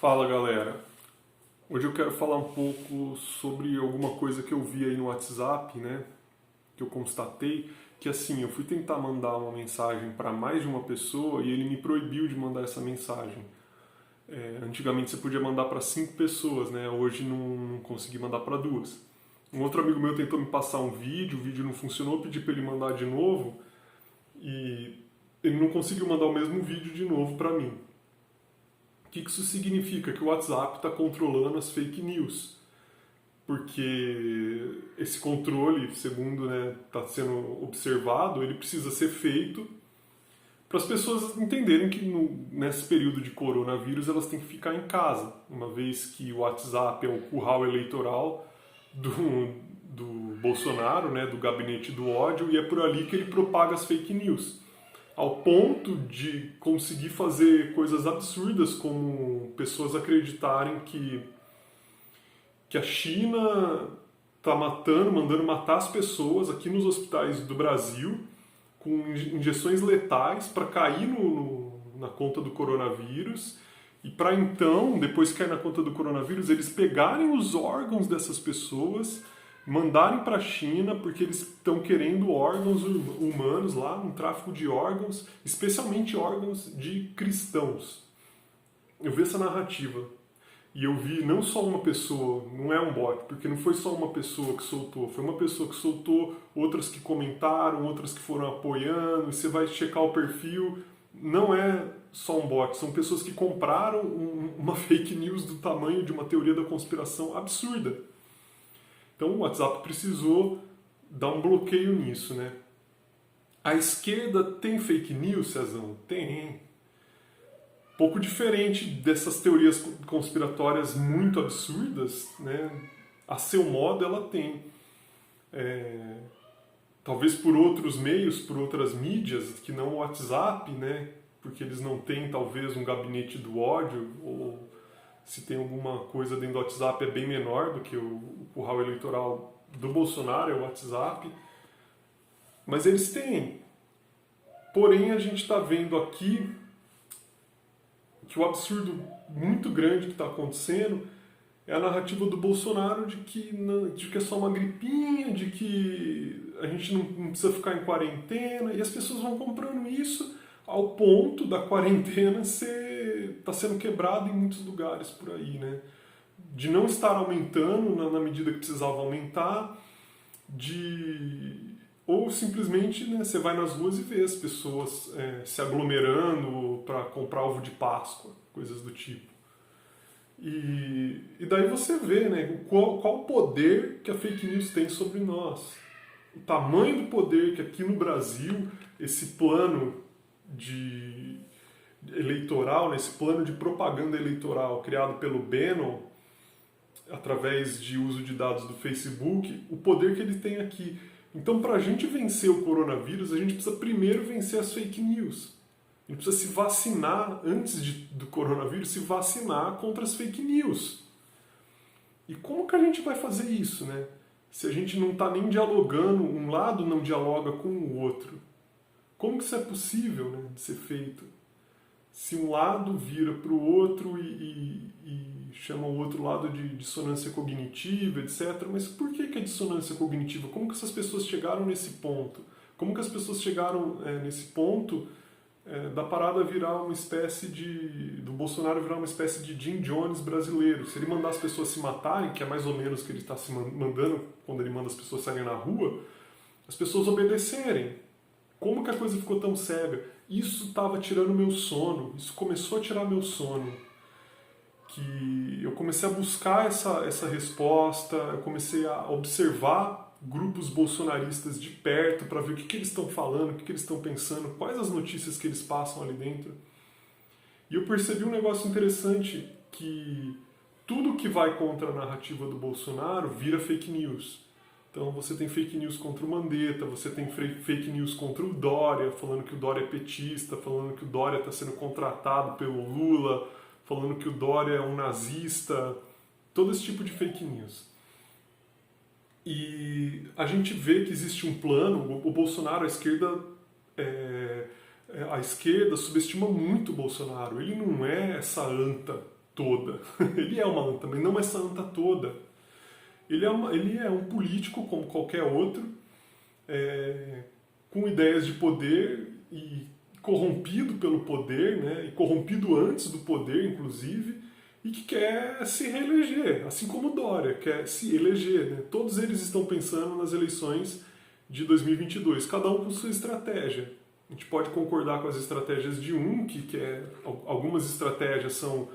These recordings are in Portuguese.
Fala galera, hoje eu quero falar um pouco sobre alguma coisa que eu vi aí no WhatsApp, né? Que eu constatei que assim, eu fui tentar mandar uma mensagem para mais de uma pessoa e ele me proibiu de mandar essa mensagem. Antigamente você podia mandar para 5 pessoas, né? Hoje não consegui mandar para duas. Um outro amigo meu tentou me passar um vídeo, o vídeo não funcionou, eu pedi para ele mandar de novo e ele não conseguiu mandar o mesmo vídeo de novo para mim. O que isso significa? Que o WhatsApp está controlando as fake news. Porque esse controle, segundo está sendo observado, ele precisa ser feito para as pessoas entenderem que nesse período de coronavírus elas têm que ficar em casa, uma vez que o WhatsApp é o curral eleitoral do Bolsonaro, né, do gabinete do ódio, e é por ali que ele propaga as fake news ao ponto de conseguir fazer coisas absurdas, como pessoas acreditarem que a China está mandando matar as pessoas aqui nos hospitais do Brasil com injeções letais para cair na conta do coronavírus e para então, depois que cair na conta do coronavírus, eles pegarem os órgãos dessas pessoas, mandarem para a China porque eles estão querendo órgãos humanos lá, um tráfico de órgãos, especialmente órgãos de cristãos. Eu vi essa narrativa e eu vi não só uma pessoa, não é um bot, porque não foi só uma pessoa que soltou, foi uma pessoa que soltou, outras que comentaram, outras que foram apoiando, e você vai checar o perfil, não é só um bot, são pessoas que compraram uma fake news do tamanho de uma teoria da conspiração absurda. Então o WhatsApp precisou dar um bloqueio nisso, né? A esquerda tem fake news, Cezão? Tem. Pouco diferente dessas teorias conspiratórias muito absurdas, né? A seu modo ela tem. Talvez por outros meios, por outras mídias, que não o WhatsApp, né? Porque eles não têm talvez um gabinete do ódio, ou se tem alguma coisa dentro do WhatsApp é bem menor do que o curral eleitoral do Bolsonaro, é o WhatsApp. Mas eles têm. Porém, a gente está vendo aqui que o absurdo muito grande que está acontecendo é a narrativa do Bolsonaro de que é só uma gripinha, de que a gente não precisa ficar em quarentena, e as pessoas vão comprando isso ao ponto da quarentena tá sendo quebrada em muitos lugares por aí, né? De não estar aumentando na medida que precisava aumentar, ou simplesmente, né, você vai nas ruas e vê as pessoas se aglomerando para comprar ovo de Páscoa, coisas do tipo. E daí você vê, né, qual o poder que a fake news tem sobre nós. O tamanho do poder que aqui no Brasil esse plano eleitoral, né, esse plano de propaganda eleitoral criado pelo Bannon, através de uso de dados do Facebook, o poder que ele tem aqui. Então, para a gente vencer o coronavírus, a gente precisa primeiro vencer as fake news. A gente precisa se vacinar, antes do coronavírus, se vacinar contra as fake news. E como que a gente vai fazer isso, né? Se a gente não está nem dialogando, um lado não dialoga com o outro. Como que isso é possível, né, de ser feito? Se um lado vira para o outro e chama o outro lado de dissonância cognitiva, etc. Mas por que é dissonância cognitiva? Como que essas pessoas chegaram nesse ponto? Como que as pessoas chegaram nesse ponto da parada virar uma espécie do Bolsonaro virar uma espécie de Jim Jones brasileiro? Se ele mandar as pessoas se matarem, que é mais ou menos o que ele está se mandando quando ele manda as pessoas saírem na rua, as pessoas obedecerem. Como que a coisa ficou tão cega? Isso estava tirando meu sono, isso começou a tirar meu sono. Que eu comecei a buscar essa resposta, eu comecei a observar grupos bolsonaristas de perto para ver o que eles estão falando, o que eles estão pensando, quais as notícias que eles passam ali dentro. E eu percebi um negócio interessante, que tudo que vai contra a narrativa do Bolsonaro vira fake news. Então você tem fake news contra o Mandetta, você tem fake news contra o Dória, falando que o Dória é petista, falando que o Dória está sendo contratado pelo Lula, falando que o Dória é um nazista, todo esse tipo de fake news. E a gente vê que existe um plano, o Bolsonaro, a esquerda subestima muito o Bolsonaro, ele não é essa anta toda. Ele é uma anta, mas não essa anta toda. Ele é um político como qualquer outro, com ideias de poder e corrompido pelo poder, né, e corrompido antes do poder, inclusive, e que quer se reeleger, assim como o Dória quer se eleger. Né? Todos eles estão pensando nas eleições de 2022, cada um com sua estratégia. A gente pode concordar com as estratégias de um, algumas estratégias são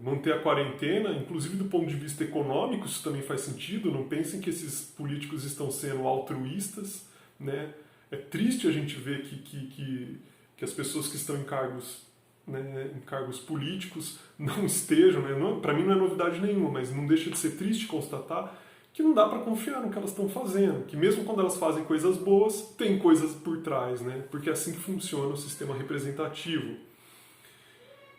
manter a quarentena, inclusive do ponto de vista econômico, isso também faz sentido. Não pensem que esses políticos estão sendo altruístas, né? É triste a gente ver que as pessoas que estão em cargos, né, em cargos políticos não estejam, né? Para mim não é novidade nenhuma, mas não deixa de ser triste constatar que não dá para confiar no que elas estão fazendo, que mesmo quando elas fazem coisas boas, tem coisas por trás, né? Porque é assim que funciona o sistema representativo.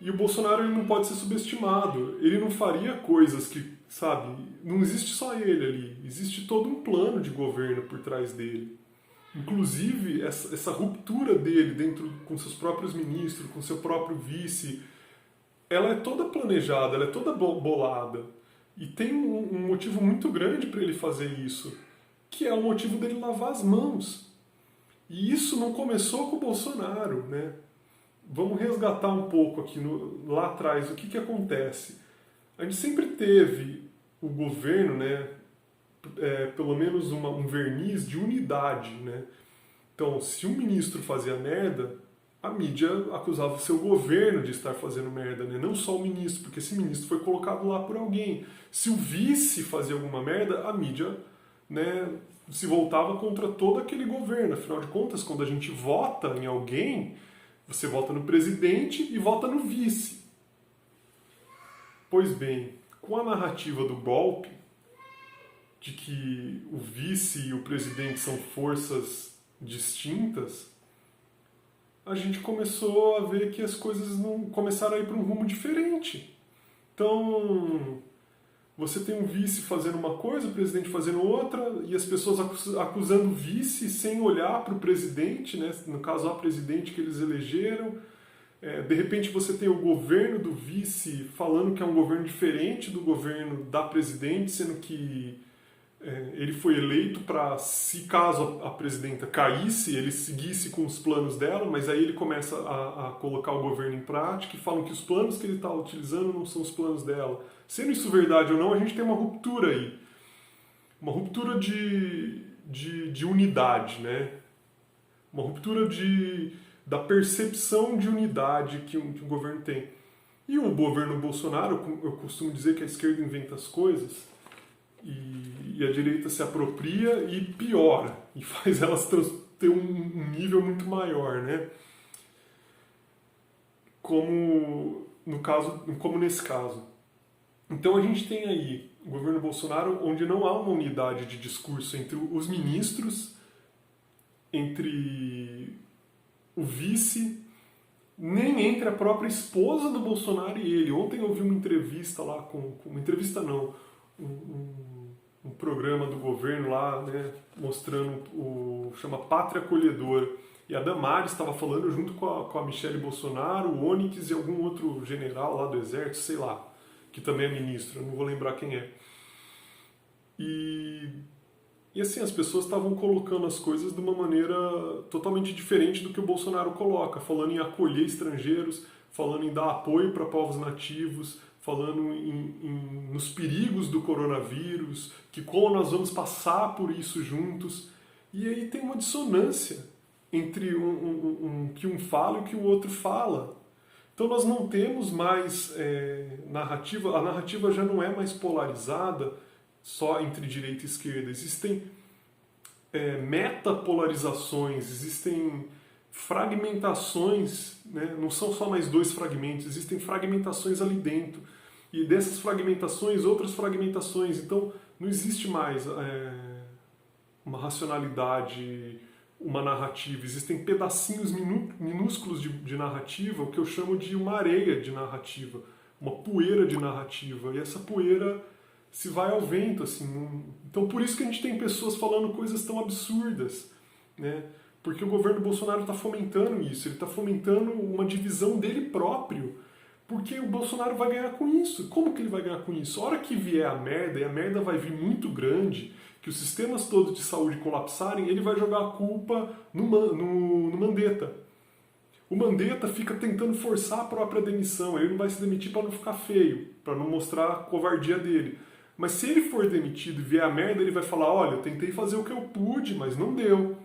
E o Bolsonaro ele não pode ser subestimado. Ele não faria coisas que, sabe, não existe só ele ali, existe todo um plano de governo por trás dele. Inclusive, essa ruptura dele dentro com seus próprios ministros, com seu próprio vice, ela é toda planejada, ela é toda bolada. E tem um motivo muito grande para ele fazer isso, que é o motivo dele lavar as mãos. E isso não começou com o Bolsonaro, né? Vamos resgatar um pouco aqui lá atrás o que acontece. A gente sempre teve o governo, né, pelo menos um verniz de unidade, né? Então, se um ministro fazia merda, a mídia acusava o seu governo de estar fazendo merda, né? Não só o ministro, porque esse ministro foi colocado lá por alguém. Se o vice fazia alguma merda, a mídia, né, se voltava contra todo aquele governo. Afinal de contas, quando a gente vota em alguém, você vota no presidente e vota no vice. Pois bem, com a narrativa do golpe, de que o vice e o presidente são forças distintas, a gente começou a ver que as coisas não começaram a ir para um rumo diferente. Então, você tem um vice fazendo uma coisa, o presidente fazendo outra, e as pessoas acusando o vice sem olhar para o presidente, né? No caso, a presidente que eles elegeram. De repente você tem o governo do vice falando que é um governo diferente do governo da presidente, sendo que ele foi eleito para, se caso a presidenta caísse, ele seguisse com os planos dela, mas aí ele começa a colocar o governo em prática e falam que os planos que ele está utilizando não são os planos dela. Sendo isso verdade ou não, a gente tem uma ruptura aí. Uma ruptura de unidade, né? Uma ruptura da percepção de unidade que um governo tem. E o governo Bolsonaro, eu costumo dizer que a esquerda inventa as coisas e a direita se apropria e piora, e faz elas ter um nível muito maior, né? Como nesse caso. Então a gente tem aí o governo Bolsonaro onde não há uma unidade de discurso entre os ministros, entre o vice, nem entre a própria esposa do Bolsonaro e ele. Ontem eu vi uma entrevista lá uma entrevista não, um programa do governo lá, né, mostrando chama Pátria Acolhedora. E a Damares estava falando junto com a Michelle Bolsonaro, o Onyx e algum outro general lá do exército, sei lá, que também é ministro, eu não vou lembrar quem é. E assim, as pessoas estavam colocando as coisas de uma maneira totalmente diferente do que o Bolsonaro coloca, falando em acolher estrangeiros, falando em dar apoio para povos nativos, falando nos perigos do coronavírus, que como nós vamos passar por isso juntos. E aí tem uma dissonância entre que um fala e o que o outro fala. Então nós não temos mais narrativa, a narrativa já não é mais polarizada só entre direita e esquerda. Existem metapolarizações, existem fragmentações, né? Não são só mais dois fragmentos, existem fragmentações ali dentro. E dessas fragmentações, outras fragmentações. Então não existe mais uma racionalidade, uma narrativa. Existem pedacinhos minúsculos de narrativa, o que eu chamo de uma areia de narrativa, uma poeira de narrativa. E essa poeira se vai ao vento, assim. Então por isso que a gente tem pessoas falando coisas tão absurdas, né? Porque o governo Bolsonaro está fomentando isso, ele está fomentando uma divisão dele próprio Porque o Bolsonaro vai ganhar com isso. Como que ele vai ganhar com isso? A hora que vier a merda, e a merda vai vir muito grande, que os sistemas todos de saúde colapsarem, ele vai jogar a culpa no Mandetta. O Mandetta fica tentando forçar a própria demissão, ele não vai se demitir para não ficar feio, para não mostrar a covardia dele. Mas se ele for demitido e vier a merda, ele vai falar, olha, eu tentei fazer o que eu pude, mas não deu.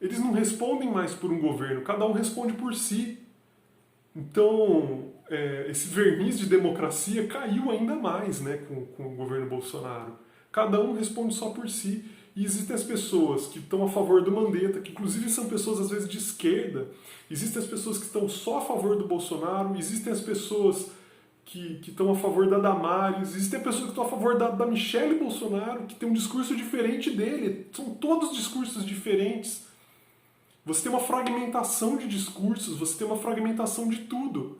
Eles não respondem mais por um governo, cada um responde por si. Então, esse verniz de democracia caiu ainda mais, né, com o governo Bolsonaro. Cada um responde só por si. E existem as pessoas que estão a favor do Mandetta, que inclusive são pessoas às vezes de esquerda. Existem as pessoas que estão só a favor do Bolsonaro. Existem as pessoas que estão a favor da Damares. Existem pessoas que estão a favor da Michelle Bolsonaro, que tem um discurso diferente dele. São todos discursos diferentes. Você tem uma fragmentação de discursos, você tem uma fragmentação de tudo.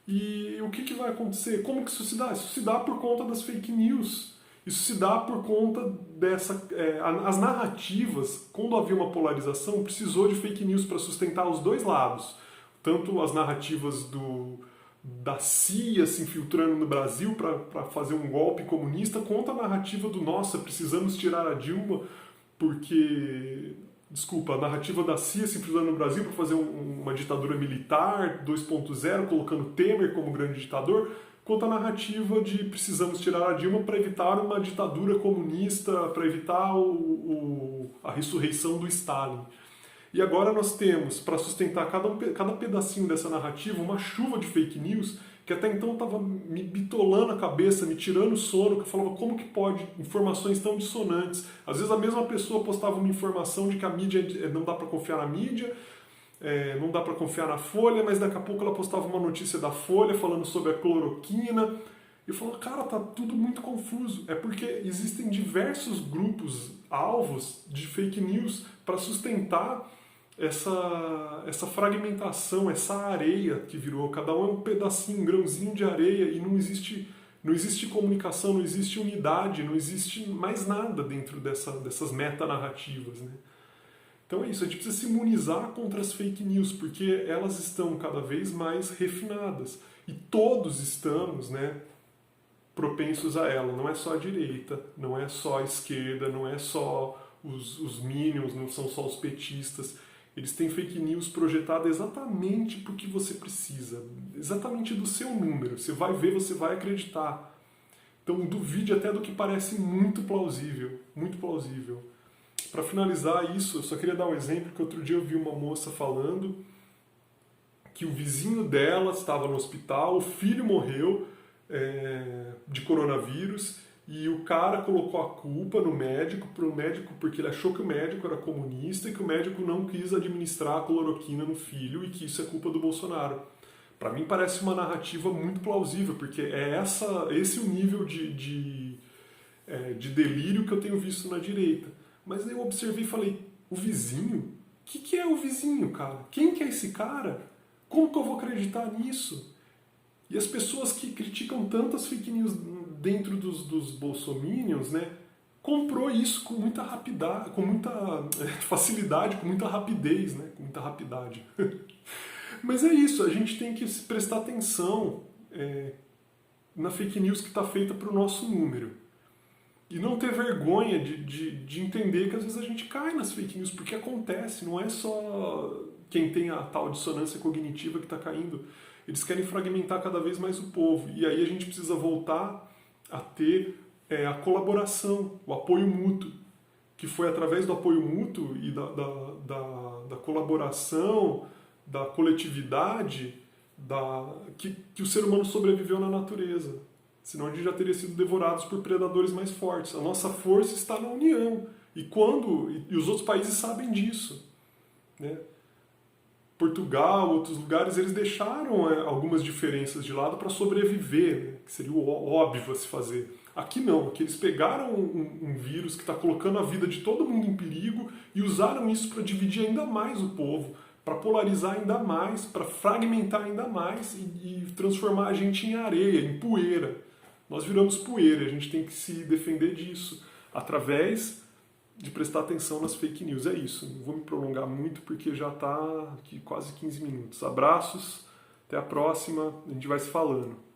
E o que vai acontecer? Como que isso se dá? Isso se dá por conta das fake news. Isso se dá por conta dessa... as narrativas, quando havia uma polarização, precisou de fake news para sustentar os dois lados. Tanto as narrativas da CIA se infiltrando no Brasil para fazer um golpe comunista, quanto a narrativa do nossa, precisamos tirar a Dilma porque... Desculpa, a narrativa da CIA se infiltrando no Brasil para fazer uma ditadura militar 2.0, colocando Temer como grande ditador, quanto a narrativa de precisamos tirar a Dilma para evitar uma ditadura comunista, para evitar a ressurreição do Stalin. E agora nós temos, para sustentar cada pedacinho dessa narrativa, uma chuva de fake news que até então estava me bitolando a cabeça, me tirando o sono, que eu falava, como que pode informações tão dissonantes? Às vezes a mesma pessoa postava uma informação de que a mídia não dá para confiar na mídia, não dá para confiar na Folha, mas daqui a pouco ela postava uma notícia da Folha falando sobre a cloroquina. E eu falava, cara, tá tudo muito confuso. É porque existem diversos grupos alvos de fake news para sustentar essa fragmentação, essa areia que virou, cada um é um pedacinho, um grãozinho de areia e não existe comunicação, não existe unidade, não existe mais nada dentro dessas metanarrativas, né? Então é isso, a gente precisa se imunizar contra as fake news, porque elas estão cada vez mais refinadas e todos estamos, né, propensos a ela, não é só a direita, não é só a esquerda, não é só os minions, não são só os petistas. Eles têm fake news projetada exatamente para o que você precisa, exatamente do seu número. Você vai ver, você vai acreditar. Então duvide até do que parece muito plausível, muito plausível. Para finalizar isso, eu só queria dar um exemplo, que outro dia eu vi uma moça falando que o vizinho dela estava no hospital, o filho morreu de coronavírus, e o cara colocou a culpa no médico, pro médico, porque ele achou que o médico era comunista e que o médico não quis administrar a cloroquina no filho e que isso é culpa do Bolsonaro. Para mim parece uma narrativa muito plausível, porque esse o nível de delírio que eu tenho visto na direita. Mas aí eu observei e falei, o vizinho? O que é o vizinho, cara? Quem que é esse cara? Como que eu vou acreditar nisso? E as pessoas que criticam tantas fake news dentro dos bolsominions, né, comprou isso com muita rapidez, com muita facilidade, com muita rapidez, né, com muita rapidez. Mas é isso, a gente tem que prestar atenção na fake news que está feita para o nosso número. E não ter vergonha de entender que às vezes a gente cai nas fake news, porque acontece, não é só quem tem a tal dissonância cognitiva que está caindo. Eles querem fragmentar cada vez mais o povo. E aí a gente precisa voltar a ter a colaboração, o apoio mútuo, que foi através do apoio mútuo e da colaboração, da coletividade, que o ser humano sobreviveu na natureza. Senão a gente já teria sido devorados por predadores mais fortes. A nossa força está na união. E os outros países sabem disso, né? Portugal, outros lugares, eles deixaram algumas diferenças de lado para sobreviver, né? Que seria o óbvio a se fazer. Aqui não, aqui eles pegaram um vírus que está colocando a vida de todo mundo em perigo e usaram isso para dividir ainda mais o povo, para polarizar ainda mais, para fragmentar ainda mais e transformar a gente em areia, em poeira. Nós viramos poeira, a gente tem que se defender disso através de prestar atenção nas fake news. É isso, não vou me prolongar muito porque já está aqui quase 15 minutos. Abraços, Até a próxima, a gente vai se falando.